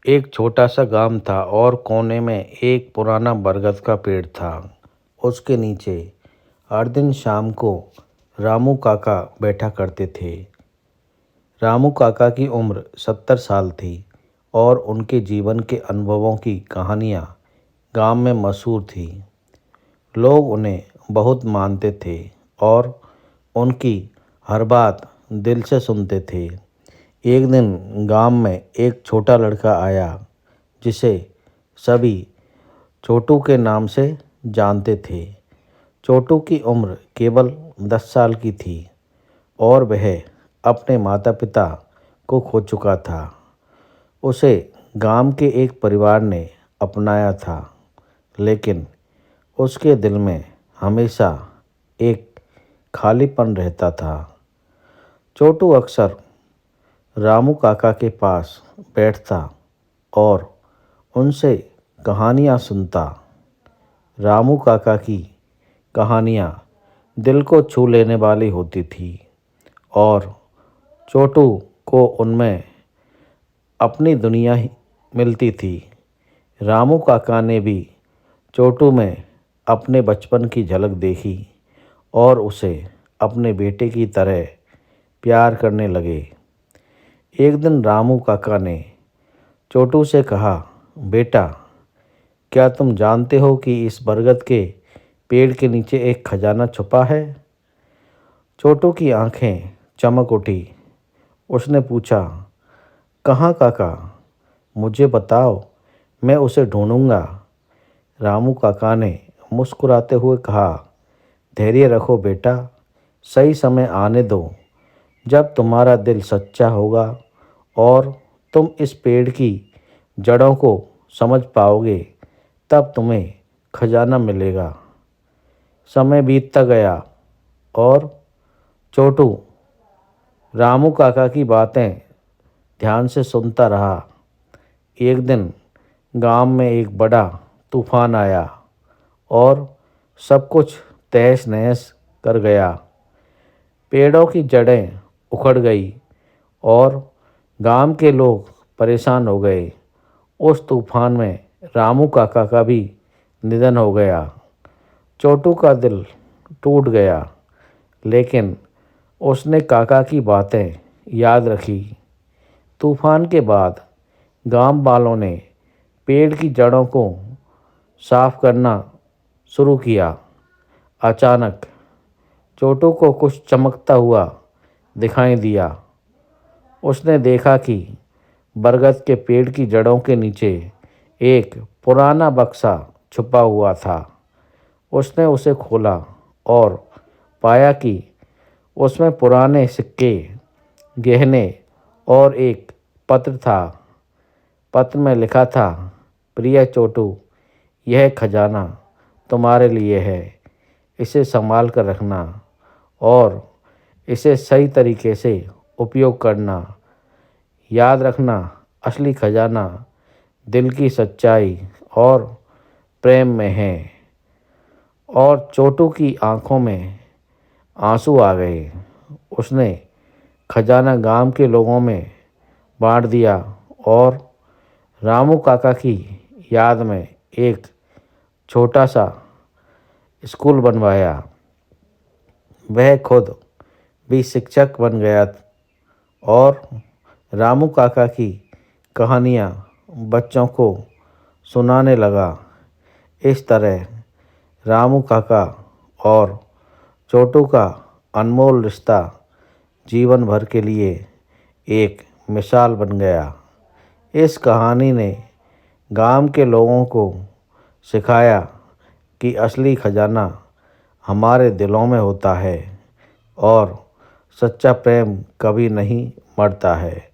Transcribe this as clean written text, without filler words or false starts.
एक छोटा सा गांव था और कोने में एक पुराना बरगद का पेड़ था। उसके नीचे हर दिन शाम को रामू काका बैठा करते थे। रामू काका की उम्र 70 साल थी और उनके जीवन के अनुभवों की कहानियाँ गांव में मशहूर थी। लोग उन्हें बहुत मानते थे और उनकी हर बात दिल से सुनते थे। एक दिन गांव में एक छोटा लड़का आया जिसे सभी छोटू के नाम से जानते थे। छोटू की उम्र केवल 10 साल की थी और वह अपने माता पिता को खो चुका था। उसे गांव के एक परिवार ने अपनाया था, लेकिन उसके दिल में हमेशा एक खालीपन रहता था। छोटू अक्सर रामू काका के पास बैठता और उनसे कहानियाँ सुनता। रामू काका की कहानियाँ दिल को छू लेने वाली होती थी और छोटू को उनमें अपनी दुनिया ही मिलती थी। रामू काका ने भी छोटू में अपने बचपन की झलक देखी और उसे अपने बेटे की तरह प्यार करने लगे। एक दिन रामू काका ने छोटू से कहा, बेटा, क्या तुम जानते हो कि इस बरगद के पेड़ के नीचे एक खजाना छुपा है? छोटू की आंखें चमक उठी। उसने पूछा, कहाँ काका? मुझे बताओ, मैं उसे ढूंढूंगा। रामू काका ने मुस्कुराते हुए कहा, धैर्य रखो बेटा, सही समय आने दो। जब तुम्हारा दिल सच्चा होगा और तुम इस पेड़ की जड़ों को समझ पाओगे, तब तुम्हें खजाना मिलेगा। समय बीतता गया और छोटू रामू काका की बातें ध्यान से सुनता रहा। एक दिन गांव में एक बड़ा तूफान आया और सब कुछ तहस नहस कर गया। पेड़ों की जड़ें उखड़ गई और गांव के लोग परेशान हो गए। उस तूफान में रामू काका का भी निधन हो गया। छोटू का दिल टूट गया, लेकिन उसने काका की बातें याद रखी। तूफान के बाद गांव वालों ने पेड़ की जड़ों को साफ करना शुरू किया। अचानक छोटू को कुछ चमकता हुआ दिखाई दिया। उसने देखा कि बरगद के पेड़ की जड़ों के नीचे एक पुराना बक्सा छुपा हुआ था। उसने उसे खोला और पाया कि उसमें पुराने सिक्के, गहने और एक पत्र था। पत्र में लिखा था, प्रिय छोटू, यह खजाना तुम्हारे लिए है। इसे संभाल कर रखना और इसे सही तरीके से उपयोग करना। याद रखना, असली खजाना दिल की सच्चाई और प्रेम में है। और छोटू की आंखों में आंसू आ गए। उसने खजाना गांव के लोगों में बांट दिया और रामू काका की याद में एक छोटा सा स्कूल बनवाया। वह खुद भी शिक्षक बन गया और रामू काका की कहानियाँ बच्चों को सुनाने लगा। इस तरह रामू काका और छोटू का अनमोल रिश्ता जीवन भर के लिए एक मिसाल बन गया। इस कहानी ने गांव के लोगों को सिखाया कि असली खजाना हमारे दिलों में होता है और सच्चा प्रेम कभी नहीं मरता है।